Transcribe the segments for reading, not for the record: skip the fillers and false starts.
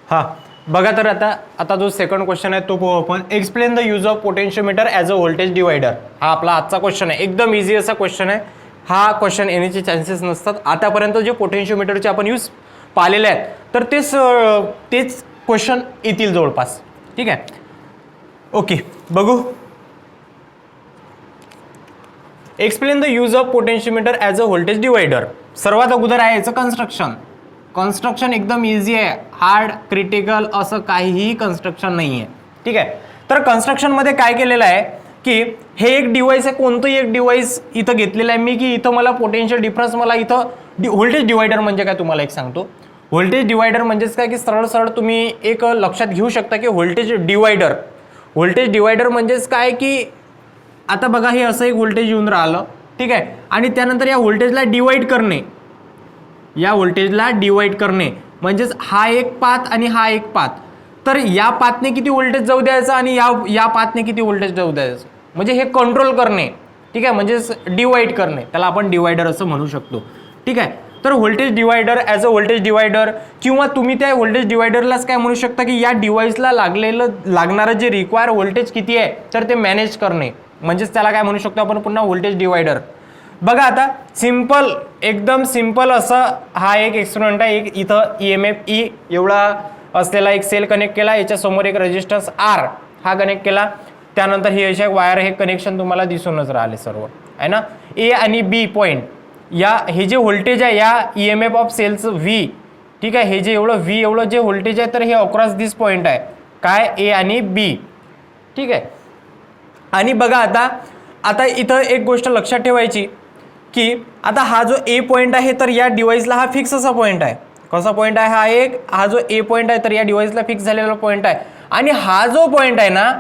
हां बघा, तर आता जो सेकंड क्वेश्चन आहे तो पाहू आपण. Explain the use of potentiometer as a voltage divider. हा आपला आजचा क्वेश्चन आहे, एकदम इझी असा क्वेश्चन आहे. हा क्वेश्चन येण्याचे चान्सेस नसतात. आतापर्यंत जे पोटेन्शियोमीटरचे आपण यूज पाहिलेले आहेत तर तेच क्वेश्चन येतील जवळपास. ठीक आहे, ओके बघू. Explain the use of potentiometer as a voltage divider. सर्वात अगोदर आहे याचं कन्स्ट्रक्शन एकदम इझी आहे. हार्ड क्रिटिकल असं काहीही कन्स्ट्रक्शन नाही आहे. ठीक आहे, तर कन्स्ट्रक्शनमध्ये काय केलेलं आहे की हे एक डिव्हाइस आहे, कोणतंही एक डिव्हाइस इथं घेतलेलं आहे मी, की इथं मला पोटेन्शियल डिफरन्स मला इथं व्होल्टेज डिवायडर म्हणजे काय तुम्हाला एक सांगतो. व्होल्टेज डिवायडर म्हणजेच काय की सरळ तुम्ही एक लक्षात घेऊ शकता की व्होल्टेज डिवायडर म्हणजेच काय की आता बघा हे असं एक व्होल्टेज येऊन राहिलं. ठीक आहे, आणि त्यानंतर या व्होल्टेजला डिवाइड करणे म्हणजेच हा एक पाथ आणि हा एक पाथ. तर या पाथने किती व्होल्टेज जाऊ द्यायचं आणि या पाथने किती व्होल्टेज जाऊ द्यायचं, म्हणजे हे कंट्रोल करणे. ठीक आहे, म्हणजेच डिवाइड करणे, त्याला आपण डिवायडर असं म्हणू शकतो. ठीक आहे, तर व्होल्टेज डिवायडर ॲज अ व्होल्टेज डिवायडर, किंवा तुम्ही त्या व्होल्टेज डिवायडरलाच काय म्हणू शकता की या डिव्हाइसला लागणारं जे रिक्वायर व्होल्टेज किती आहे तर ते मॅनेज करणे, म्हणजेच त्याला काय म्हणू शकतो आपण पुन्हा व्होल्टेज डिवायडर. बघा आता एकदम सिंपल असं हा एक एक्सपेरिमेंट आहे. एक इथं EMF E एवढा असलेला एक सेल कनेक्ट केला, याच्यासमोर एक रेजिस्टन्स R हा कनेक्ट केला, त्यानंतर ही अशा वायर, हे कनेक्शन तुम्हाला दिसूनच राहिले सर्व आहे ना. A आणि B पॉईंट, हे जे व्होल्टेज आहे या EMF ऑफ सेल्स V. ठीक आहे, हे जे V एवढं जे व्होल्टेज आहे तर हे अक्रॉस दिस पॉईंट आहे, काय A आणि B. ठीक आहे, आणि बघा आता इथं एक गोष्ट लक्षात ठेवायची की आता हा जो A पॉईंट आहे तर या डिव्हाइसला हा फिक्स असा पॉईंट आहे. कसा पॉईंट आहे हा जो A पॉईंट आहे तर या डिव्हाइसला फिक्स झालेला पॉईंट आहे. आणि हा जो पॉईंट आहे ना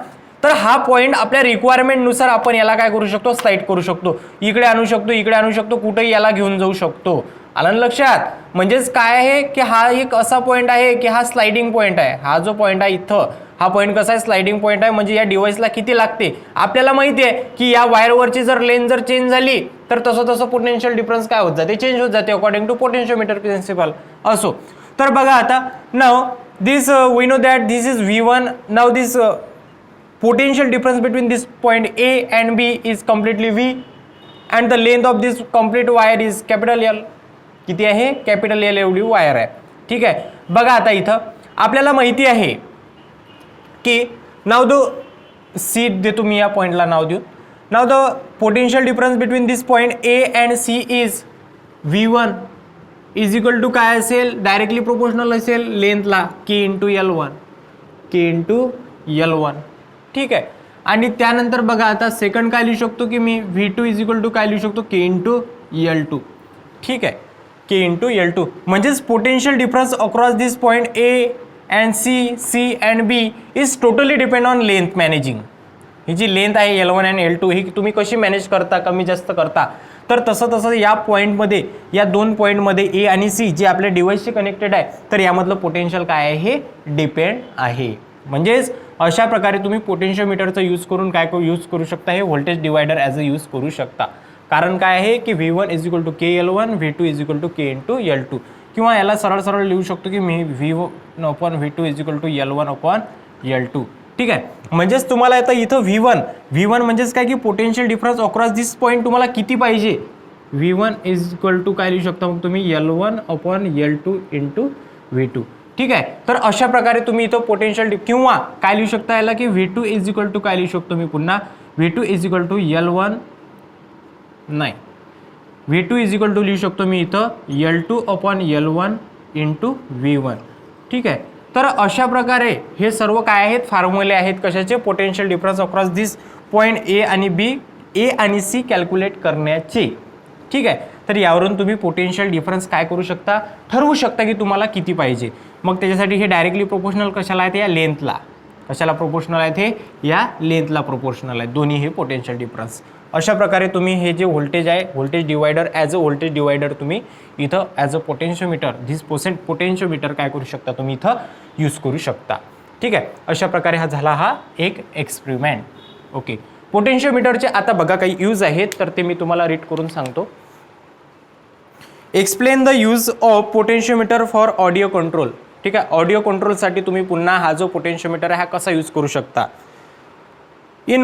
तर हा पॉईंट आपल्या रिक्वायरमेंटनुसार आपण याला काय करू शकतो, स्लाइड करू शकतो, इकडे आणू शकतो, कुठेही याला घेऊन जाऊ शकतो. आलं लक्षात. म्हणजेच काय आहे की हा एक असा पॉईंट आहे की हा स्लाइडिंग पॉईंट आहे. हा जो पॉईंट आहे इथं, हा पॉईंट कसा आहे, स्लाइडिंग पॉईंट आहे. म्हणजे या डिव्हाइसला किती लागते आपल्याला माहिती आहे की या वायरवरची जर लेंथ जर चेंज झाली तर तसं पोटेन्शियल डिफरन्स काय होत जाते, चेंज होत जाते अकॉर्डिंग टू पोटेन्शियोमीटर प्रिन्सिपल. असो, तर बघा आता now this we know that this is V1. Now this potential difference between this point A and B is completely V and the length of this complete wire is capital L. किती आहे, capital L एवढी wire आहे. ठीक आहे, बघा आता इथं आपल्याला माहिती आहे की नाव दो सी देतो मी, या पॉईंटला नाव देऊ. नाव the potential difference between this point A and C is V1 is equal to काय असेल, डायरेक्टली प्रोपोर्शनल असेल लेंथला K इंटू L1. ठीक आहे, आणि त्यानंतर बघा आता सेकंड काय लिहू शकतो की मी V2 इज इक्वल टू काय लिहू शकतो, K इंटू L2. ठीक आहे, K इंटू L2 म्हणजेच potential difference across this point A and C and B is totally depend on length managing. ही जी लेंथ आहे L1 अँड L2 ही तुम्ही कशी मॅनेज करता, कमी जास्त करता, तर तसं या पॉईंटमध्ये, या दोन पॉईंटमध्ये A आणि C जे आपल्या डिव्हाइसशी कनेक्टेड आहे तर यामधलं पोटेन्शियल काय आहे हे डिपेंड आहे. म्हणजेच अशा प्रकारे तुम्ही पोटेन्शियोमीटरचा यूज करून काय यूज करू शकता, हे voltage divider as a use करू शकता. कारण काय आहे की V1 is equal to KL1, V2 is equal to K into L2, किंवा याला सरळ लिहू शकतो की मी V1 upon V2 is equal to L1 upon L2. ठीक आहे, म्हणजेच तुम्हाला आता इथं V1 म्हणजेच काय की potential difference across this point तुम्हाला किती पाहिजे, V1 इज इक्वल टू काय लिहू शकता मग तुम्ही L1 upon L2 into V2. ठीक आहे, तर अशा प्रकारे तुम्ही इथं पोटेन्शियल किंवा काय लिहू शकता याला की V2 इज इक्वल टू काय लिहू शकतो मी पुन्हा V2 is equal to L1 नाही V2 इज इक्वल टू लिहू शकतो मी इथं L2 upon L1 into V1. ठीक आहे, तर अशा प्रकारे हे सर्व काय आहेत, फॉर्म्युले आहेत कशाचे, potential difference across this point A आणि C कॅल्क्युलेट करण्याचे. ठीक आहे, तर यावरून तुम्ही पोटेन्शियल डिफरन्स काय करू शकता, ठरवू शकता की तुम्हाला किती पाहिजे. मग त्याच्यासाठी हे डायरेक्टली प्रोपोर्शनल कशाला आहेत, या लेंथला. कशाला प्रोपोर्शनल आहेत, हे या लेंथला प्रोपोर्शनल आहेत दोन्ही हे पोटेन्शियल डिफरन्स. अशा प्रकारे तुम्ही हे जे व्होल्टेज आहे, व्होल्टेज डिवायडर ॲज अ व्होल्टेज डिवायडर तुम्ही इथं as a potentiometer, this potentiometer काय करू शकता तुम्ही इथं यूज करू शकता. ठीक आहे, अशा प्रकारे हा झाला हा एक एक्सपेरिमेंट. ओके, पोटेन्शियोमीटरचे आता बघा काही यूज आहेत तर ते मी तुम्हाला रीड करून सांगतो. Explain the use of potentiometer for audio control. ठीक आहे. ऑडिओ कंट्रोलसाठी तुम्ही पुन्हा हा जो पोटेन्शियोमीटर आहे हा कसा यूज करू शकता. In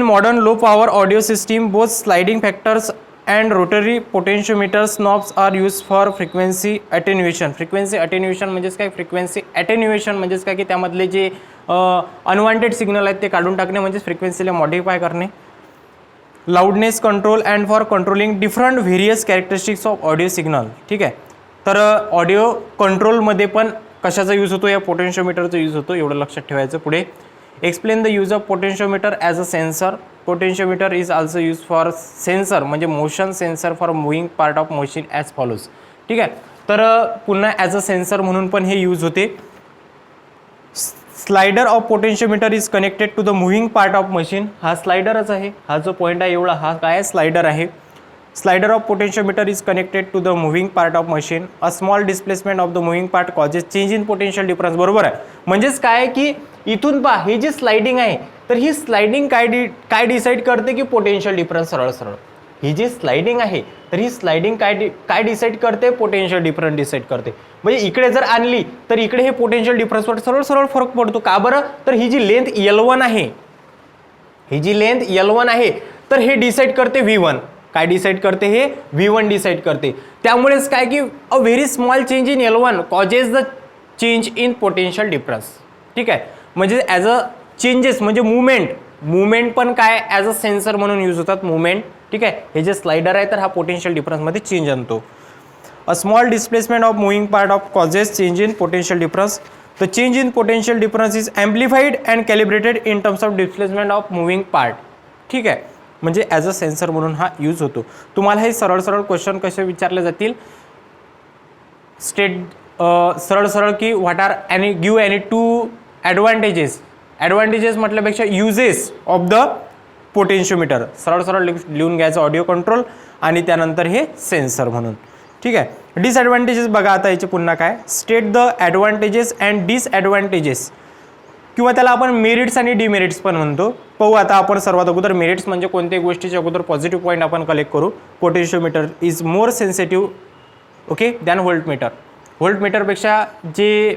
modern low power audio system, both sliding factors and rotary potentiometers knobs are used for frequency attenuation. frequency attenuation म्हणजेच काय, frequency attenuation म्हणजेच काय की त्यामधले जे अनवॉन्टेड सिग्नल आहेत ते काढून टाकणे, म्हणजेच फ्रिक्वेन्सीला मॉडिफाय करणे. Loudness control and for controlling different various characteristics of audio signal. ठीक आहे. तर ऑडिओ कंट्रोलमध्ये पण कशाचा यूज होतो, या पोटेन्शियोमीटरचा यूज होतो, एवढं लक्षात ठेवायचं. पुढे explain the use of potentiometer as a sensor. Potentiometer is also use for sensor, म्हणजे motion sensor for moving part of machine as follows. ठीक आहे. तर पुन्हा ॲज अ सेन्सर म्हणून पण हे यूज होते. Slider of potentiometer is connected to the moving part of machine. हा स्लाइडरच आहे, हा जो पॉईंट आहे एवढा हा काय स्लाइडर आहे. Slider of potentiometer is connected to the moving part of machine. A small displacement of the moving part causes change in potential difference. बरोबर आहे. म्हणजेच काय की इथून पहा हे जे स्लाइडिंग आहे, तर ही स्लाइडिंग काय डिसाईड करते की पोटेन्शियल डिफरन्स सरळ सरळ. ही जी स्लाइडिंग आहे तर ही स्लाइडिंग काय डिसाईड करते, पोटेन्शियल डिफरन्स डिसाईड करते. म्हणजे इकडे जर आणली तर इकडे हे पोटेन्शियल डिफरन्सवर सरळ सरळ फरक पडतो. का बरं, तर ही जी लेंथ L1 आहे, ही जी लेंथ L1 आहे तर हे डिसाईड करते V1. काय डिसाईड करते, हे V1 डिसाईड करते. त्यामुळेच काय की a very small change in L1 causes the change in potential difference. ठीक आहे. म्हणजे ॲज अ चेंजेस म्हणजे मुवमेंट पण काय ॲज अ सेन्सर म्हणून यूज होतात, मुवमेंट. ठीक आहे. हे जे स्लाइडर आहे तर हा पोटेन्शियल डिफरन्समध्ये चेंज आणतो. A small displacement of moving part of causes change in potential difference. The change in potential difference is amplified and calibrated in terms of displacement of moving part. ठीक आहे. म्हणजे as a sensor म्हणून हा use होतो. तुम्हाला हे सरळ सरळ क्वेश्चन कसे विचारले जातील, सरळ सरळ की what are give any two advantages म्हटल्यापेक्षा युजेस ऑफ द पोटेन्शियोमीटर सरळ सरळ लिहून घ्यायचं, ऑडिओ कंट्रोल आणि त्यानंतर हे सेन्सर म्हणून. ठीक आहे. डिसॲडव्हान्टेजेस बघा आता याचे पुन्हा काय, state the advantages and disadvantages, किंवा त्याला आपण मेरिट्स आणि डिमेरिट्स पण म्हणतो. पाहू आता आपण सर्वात अगोदर मेरिट्स म्हणजे कोणत्याही गोष्टीच्या अगोदर पॉझिटिव्ह पॉईंट आपण कलेक्ट करू. Potentiometer is more sensitive okay than voltmeter. व्होल्टमीटरपेक्षा जे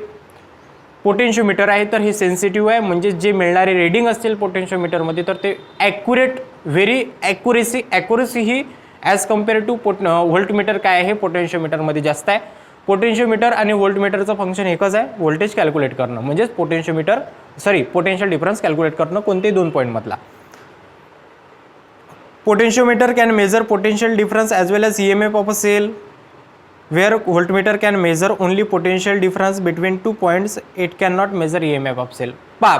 पोटेन्शियोमीटर आहे तर हे सेन्सिटिव्ह आहे, म्हणजे जे मिळणारे रेडिंग असतील पोटेन्शियोमीटरमध्ये तर ते ॲक्युरेट, व्हेरी ॲक्युरेसी ही ॲज कम्पेअर टू व्होल्टमीटर काय आहे पोटेन्शियोमीटरमध्ये जास्त आहे. पोटेन्शियोमीटर आणि व्होल्टमीटरचं फंक्शन एकच आहे, व्होल्टेज कॅल्क्युलेट करणं, म्हणजेच पोटेन्शियल डिफरन्स कॅल्क्युलेट करणं कोणतेही दोन पॉईंटमधला. Potentiometer can measure potential difference as well as EMF of a cell, where voltmeter can measure only potential difference between 2 points, it cannot measure EMF of cell. पहा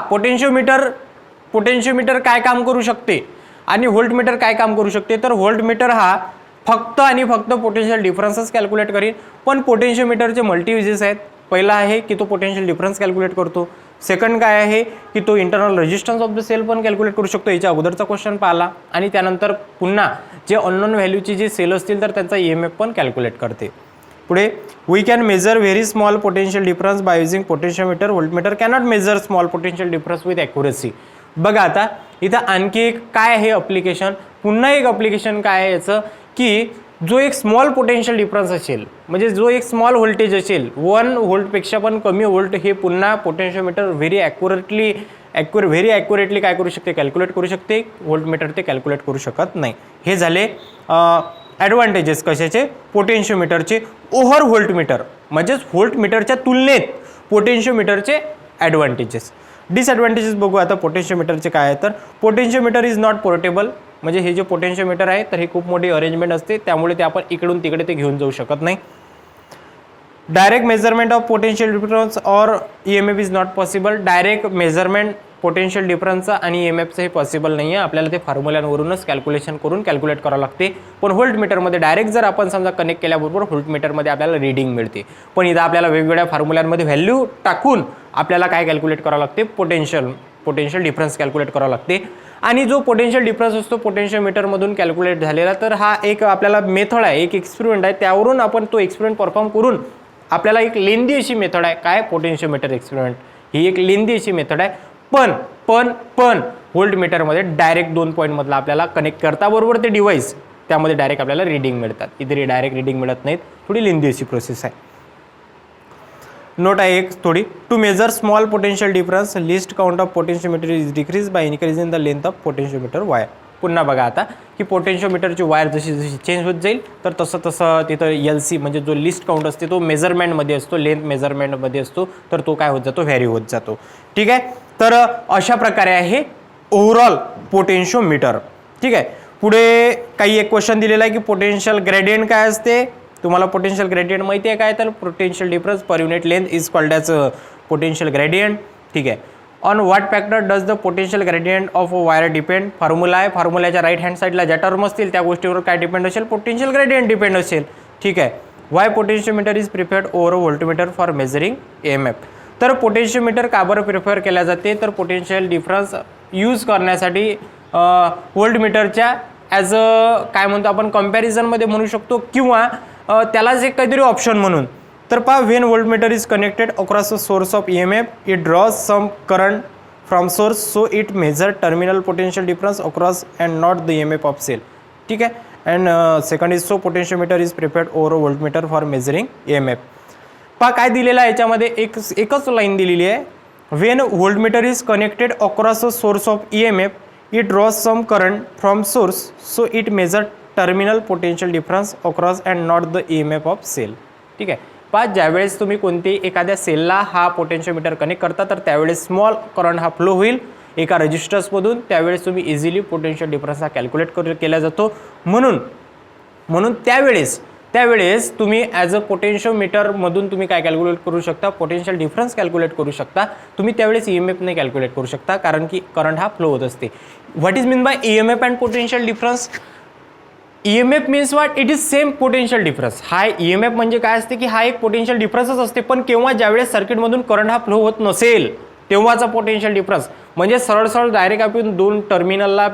potentiometer काय काम करू शकते आणि व्होल्टमीटर काय काम करू शकते, तर व्होल्टमीटर हा फक्त आणि फक्त पोटेन्शियल डिफरन्सच कॅल्क्युलेट करेल. पण पोटेन्शियोमीटरचे मल्टी युजेस आहेत. पहिला आहे की तो पोटेन्शियल डिफरन्स कॅल्क्युलेट करतो. सेकंड काय आहे की तो internal resistance of the cell पण कॅल्क्युलेट करू शकतो, याच्या अगोदरचा क्वेश्चन पाहिला. आणि त्यानंतर पुन्हा जे अननोन व्हॅल्यूची जे सेल असतील तर त्यांचा EMF पण कॅल्क्युलेट करते. पुढे we can measure very small potential difference by using potentiometer. Voltmeter cannot measure small potential difference with accuracy. बघा आता इथं आणखी एक काय आहे अप्लिकेशन, पुन्हा एक अप्लिकेशन काय आहे याचं, की जो एक स्मॉल पोटेन्शियल डिफरन्स असेल, म्हणजे जो एक स्मॉल व्होल्टेज असेल 1 व्होल्टपेक्षा पण कमी व्होल्ट, हे पुन्हा पोटेन्शियोमीटर व्हेरी ॲक्युरेटली काय करू शकते, कॅल्क्युलेट करू शकते. व्होल्टमीटर ते कॅल्क्युलेट करू शकत नाही. हे झाले ॲडव्हान्टेजेस कशाचे, पोटेन्शियोमीटरचे ओव्हर व्होल्टमीटर, म्हणजेच व्होल्टमीटरच्या तुलनेत पोटेन्शियोमीटरचे ॲडव्हान्टेजेस. डिसॲडव्हान्टेजेस बघू आता पोटेन्शियोमीटरचे काय आहे, तर पोटेन्शियोमीटर इज नॉट पोर्टेबल, म्हणजे हे जे पोटेन्शियोमीटर आहे तर हे खूप मोठी अरेंजमेंट असते, त्यामुळे ते आपण इकडून तिकडे ते घेऊन जाऊ शकत नाही. Direct measurement of potential difference or EMF is not possible. Direct measurement potential डिफरन्सचा आणि EMFचं हे पॉसिबल नाही आहे, आपल्याला ते फॉर्म्युल्यांवरूनच कॅल्क्युलेशन करून कॅल्क्युलेट करावं लागते. पण व्होल्टमीटरमध्ये डायरेक्ट जर आपण समजा कनेक्ट केल्याबरोबर व्होल्टमीटरमध्ये आपल्याला रीडिंग मिळते. पण इथं आपल्याला वेगवेगळ्या फॉर्म्युल्यांमध्ये व्हॅल्यू टाकून आपल्याला काय कॅल्क्युलेट करावं लागते, पोटेन्शियल डिफरन्स कॅल्क्युलेट करावं लागते. आणि जो पोटेन्शियल डिफरन्स असतो पोटेन्शियोमीटरमधून कॅल्क्युलेट झालेला, तर हा एक आपल्याला मेथड आहे, एक एक्सपेरिमेंट आहे, त्यावरून आपण तो एक्सपेरिमेंट परफॉर्म करून आपल्याला एक लेंदी अशी मेथड आहे काय, पोटेन्शियोमीटर एक्सपेरिमेंट. ही एक लेंदी अशी मेथड आहे. पण व्होल्टमीटरमध्ये डायरेक्ट 2 पॉईंटमधला आपल्याला कनेक्ट करता बरोबर ते डिव्हाइस, त्यामध्ये डायरेक्ट आपल्याला रीडिंग मिळतात. इथे डायरेक्ट रीडिंग मिळत नाहीत, थोडी लेंदी अशी प्रोसेस आहे. नोट आहे एक थोडी, to measure small potential difference least count of potentiometer is decrease by increasing the length of potentiometer wire. पुन्हा बघा आता की पोटेन्शियोमीटरची वायर जशी जशी चेंज होत जाईल तर तसं तसं तिथं LC म्हणजे जो लिस्ट काउंट असते तो मेजरमेंटमध्ये असतो, लेंथ मेजरमेंटमध्ये असतो, तर तो काय होत जातो, व्हॅरी होत जातो. ठीक आहे, तर अशा प्रकारे आहे ओव्हरऑल पोटेन्शियोमीटर. ठीक आहे, पुढे काही एक क्वेश्चन दिलेला आहे की पोटेन्शियल ग्रेडियंट काय असते. तुम्हाला पोटेन्शियल ग्रेडियंट माहिती आहे काय, तर potential difference per unit length is called as potential gradient. ठीक आहे, on what factor does the potential gradient of a wire depend. Formula आहे, फॉर्म्युल्याच्या राईट हँड साईडला ज्या टर्म असतील त्या गोष्टीवर काय डिपेंड असेल, पोटेन्शियल ग्रेडियंट डिपेंड असेल. ठीक आहे, Y potentiometer is preferred over a voltmeter for measuring EMF. तर पोटेन्शियोमीटर का बरं प्रिफर केल्या जाते, तर पोटेन्शियल डिफरन्स यूज करण्यासाठी व्होल्टमीटरच्या ॲज अ काय म्हणतो आपण कंपॅरिझनमध्ये म्हणू शकतो, किंवा त्यालाच एक काहीतरी ऑप्शन म्हणून. तर पहा, when voltmeter is connected across a source of EMF it draws some current from source, so it measure terminal potential difference across and not the EMF of cell. ठीक आहे, and second is so potentiometer is preferred over a voltmeter for measuring EMF. पहा काय दिलेलं आहे याच्यामध्ये, एकच line दिलेली आहे. When voltmeter is connected across a source of EMF it draws some current from source, so it measure terminal potential difference across and not the EMF of cell. ठीक आहे, पहा ज्यावेळेस तुम्ही कोणतेही एखाद्या सेलला हा पोटेन्शियोमीटर कनेक्ट करता तर त्यावेळेस स्मॉल करंट हा फ्लो होईल एका रेजिस्टर्समधून, त्यावेळेस तुम्ही इझिली पोटेन्शियल डिफरन्स हा कॅल्क्युलेट केला जातो. म्हणून त्यावेळेस तुम्ही ॲज अ पोटेन्शियोमीटरमधून तुम्ही काय कॅल्क्युलेट करू शकता, पोटेन्शियल डिफरन्स कॅल्क्युलेट करू शकता. तुम्ही त्यावेळेस EMF नाही कॅल्क्युलेट करू शकता, कारण की करंट हा फ्लो होत असते. What is mean by EMF and potential difference. EMF means what, it is same potential difference. हा EMF म्हणजे काय असते की हा एक पोटेन्शियल डिफरन्सच असते, पण केव्हा ज्यावेळेस सर्किटमधून करंट हा फ्लो होत नसेल तेव्हाचा पोटेन्शियल डिफरन्स. म्हणजे सरळ डायरेक्ट आपण दोन टर्मिनलला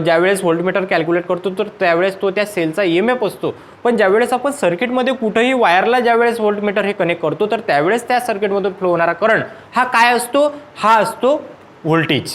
ज्यावेळेस व्होल्टमीटर कॅल्क्युलेट करतो तर त्यावेळेस तो त्या सेलचा EMF असतो. पण ज्यावेळेस आपण सर्किटमध्ये कुठेही वायरला ज्यावेळेस व्होल्टमीटर हे कनेक्ट करतो तर त्यावेळेस त्या सर्किटमधून फ्लो होणारा करंट हा काय असतो, हा असतो व्होल्टेज.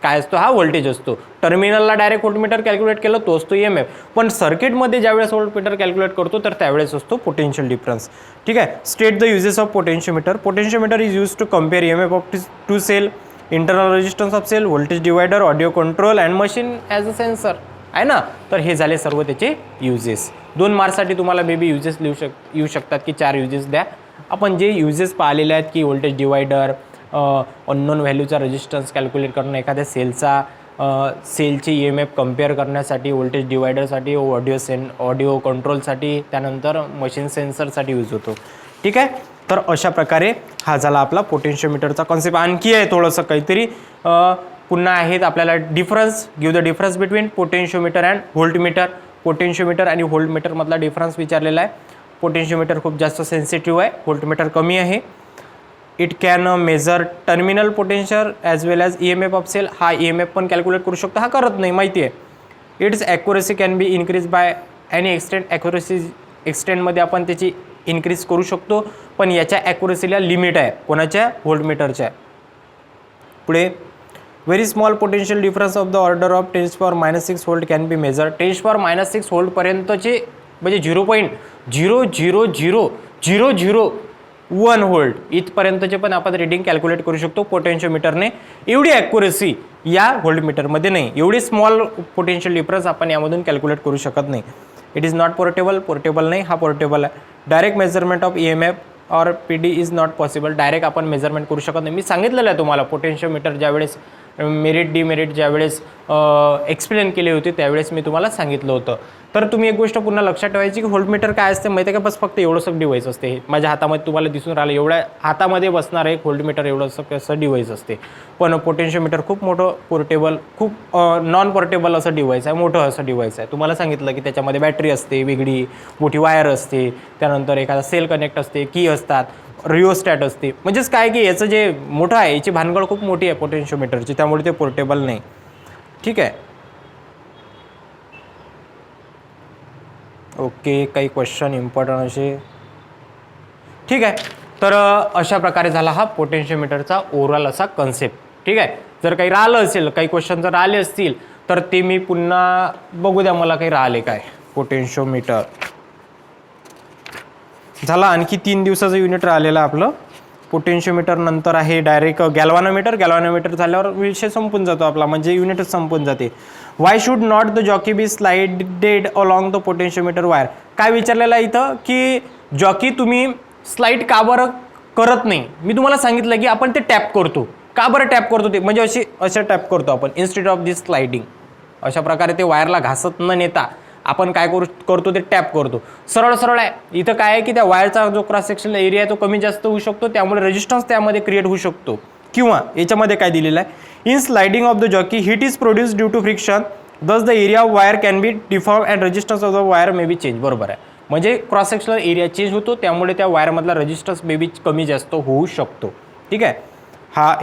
काय असतो, हा व्होल्टेज असतो. टर्मिनलला डायरेक्ट व्होल्टमीटर कॅल्क्युलेट केलं तो असतो EMF, पण सर्किटमध्ये ज्यावेळेस व्होल्टमीटर कॅल्क्युलेट करतो तर त्यावेळेस असतो पोटेन्शियल डिफरन्स. ठीक आहे, state the uses of potentiometer. Potentiometer is use to compare EMF of two cell, internal resistance of cell, voltage divider, audio control and machine as a sensor. आहे ना, तर हे झाले सर्व त्याचे युजेस. 2 मार्क्ससाठी तुम्हाला मे बी युजेस येऊ शकतात की 4 युजेस द्या. आपण जे युजेस पाहिलेले आहेत की व्होल्टेज डिवायडर, अननोन व्हॅल्यूचा रेजिस्टन्स कॅल्क्युलेट करणं, एखाद्या सेलची EMF कम्पेअर करण्यासाठी, व्होल्टेज डिवायडरसाठी, ऑडिओ कंट्रोलसाठी, त्यानंतर मशीन सेन्सरसाठी यूज होतो. ठीक आहे, तर अशा प्रकारे हा झाला आपला पोटेन्शियोमीटरचा कॉन्सेप्ट. आणखी आहे थोडंसं काहीतरी पुन्हा आहेत आपल्याला difference, give the difference between potentiometer and voltmeter. Potentiometer आणि व्होल्टमीटरमधला डिफरन्स विचारलेला आहे. पोटेन्शियोमीटर खूप जास्त सेन्सिटिव्ह आहे, व्होल्टमीटर कमी आहे. It can measure terminal potential as well as EMF of cell. हा EMF पण कॅल्क्युलेट करू शकतो, हा करत नाही माहिती आहे. It's accuracy can be increase by any extent. Accuracy एक्सटेंटमध्ये आपण त्याची इन्क्रीज करू शकतो, पण याच्या ॲक्युरेसीला लिमिट आहे. कोणाच्या, व्होल्टमीटरच्या. पुढे very small potential difference of the order of 10⁻⁶ volt can be measure. 10⁻⁶ व्होल्टपर्यंतचे म्हणजे 0.0000001 व्होल्ट इथपर्यंतचे पण आपण रिडिंग कॅल्क्युलेट करू शकतो पोटेन्शियोमीटरने. एवढी ॲक्युरेसी या व्होल्टमीटरमध्ये नाही. एवढी स्मॉल पोटेन्शियल डिफरन्स आपण यामधून कॅल्क्युलेट करू शकत नाही. इट इज नॉट पोर्टेबल नाही, हा पोर्टेबल आहे. डायरेक्ट मेजरमेंट ऑफ EMF और PD is not possible. Direct आपण मेजरमेंट करू शकत नाही. मी सांगितलेलं आहे तुम्हाला पोटेन्शियोमीटर ज्यावेळेस मेरिट डिमेरिट ज्यावेळेस एक्सप्लेन केले होते त्यावेळेस मी तुम्हाला सांगितलं होतं. तर तुम्ही एक गोष्ट पुन्हा लक्षात ठेवायची की व्होल्टमीटर काय असते माहिती आहे का, बस फक्त एवढंसं डिव्हाइस असते. हे माझ्या हातामध्ये तुम्हाला दिसून राहिलं, एवढ्या हातामध्ये बसणार एक व्होल्टमीटर एवढंसं कसं डिव्हाइस असते. पण पोटेन्शियोमीटर खूप मोठं पोर्टेबल, खूप नॉन पोर्टेबल असं डिव्हाइस आहे, मोठं असं डिव्हाइस आहे. तुम्हाला सांगितलं की त्याच्यामध्ये बॅटरी असते, वेगळी मोठी वायर असते, त्यानंतर एखादा सेल कनेक्ट असते, की असतात, रिओस्टॅट असते. म्हणजेच काय की याचं जे मोठं आहे याची भानगड खूप मोठी आहे पोटेन्शियोमीटरची, त्यामुळे ते पोर्टेबल नाही. ठीक आहे, ओके. काही क्वेश्चन इम्पॉर्टंट असे. ठीक आहे, तर अशा प्रकारे झाला हा पोटेन्शियोमीटरचा ओव्हरऑल असा कन्सेप्ट. ठीक आहे, जर काही राहिलं असेल, काही क्वेश्चन जर आले असतील तर ते मी पुन्हा बघू द्या मला काही राहिले काय. पोटेन्शियोमीटर झाला, आणखी 3 दिवसाचं युनिट राहिलेलं आपलं. पोटेन्शियोमीटर नंतर आहे डायरेक्ट गॅल्व्हॅनोमीटर. गॅल्व्हॅनोमीटर झाल्यावर विषय संपून जातो आपला, म्हणजे युनिटच संपून जाते. Why should not the jockey be slided along the potentiometer wire. काय विचारलेलं आहे इथं की जॉकी तुम्ही स्लाइड का बरं करत नाही. मी तुम्हाला सांगितलं की आपण ते टॅप करतो. का बरं टॅप करतो ते, म्हणजे असे टॅप करतो आपण इन्स्टेड ऑफ दिस स्लाइडिंग. अशा प्रकारे ते वायरला घासत न नेता आपण काय करतो ते टॅप करतो. सरळ सरळ आहे. इथं काय आहे की त्या वायरचा जो क्रॉस सेक्शनल एरिया आहे तो कमी जास्त होऊ शकतो, त्यामुळे रेजिस्टन्स त्यामध्ये क्रिएट होऊ शकतो. किंवा याच्यामध्ये काय दिलेलं आहे, in sliding of the jockey heat is produce due to friction, thus the area of wire can be deform and resistance of the wire may be change. बरोबर आहे. म्हणजे क्रॉस सेक्शनल एरिया चेंज होतो, त्यामुळे त्या वायरमधला resistance may be कमी जास्त होऊ शकतो. ठीक आहे.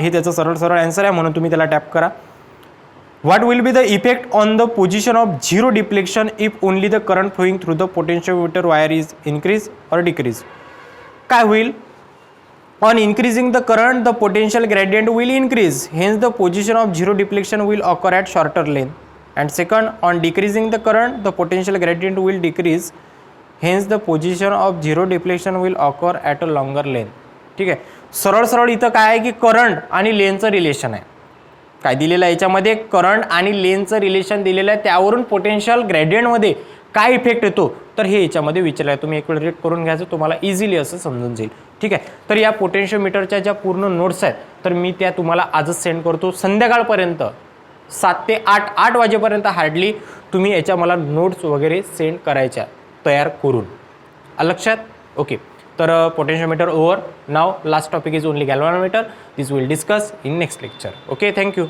हे त्याचं सरळ सरळ आन्सर आहे, म्हणून तुम्ही त्याला टॅप करा. What will be the effect on the position of zero deflection if only the current flowing through the potentiometer wire is increase or decrease? काय होईल? On increasing the current, the potential gradient will increase. Hence, the position of zero deflection will occur at shorter length. And second, on decreasing the current, the potential gradient will decrease. Hence, the position of zero deflection will occur at a longer length. ठीक आहे. सरळ सरळ इथं काय आहे की current आणि लेनचं relation आहे. काय दिलेलं आहे याच्यामध्ये, करंट आणि लेनचं रिलेशन दिलेलं आहे, त्यावरून पोटेन्शियल ग्रेडियंटमध्ये काय इफेक्ट येतो तर हे याच्यामध्ये विचारलं आहे. तुम्ही एक वेळ रीड करून घ्यायचं, तुम्हाला इझिली असं समजून जाईल. ठीक आहे. तर या पोटेन्शियोमीटरच्या ज्या पूर्ण नोट्स आहेत तर मी त्या तुम्हाला आजच सेंड करतो. संध्याकाळपर्यंत 7 ते 8 वाजेपर्यंत हार्डली तुम्ही याच्या मला नोट्स वगैरे सेंड करायच्या तयार करून. लक्षात? ओके. तर potentiometer over. Now last topic is only galvanometer. This will discuss in next lecture. Okay, thank you.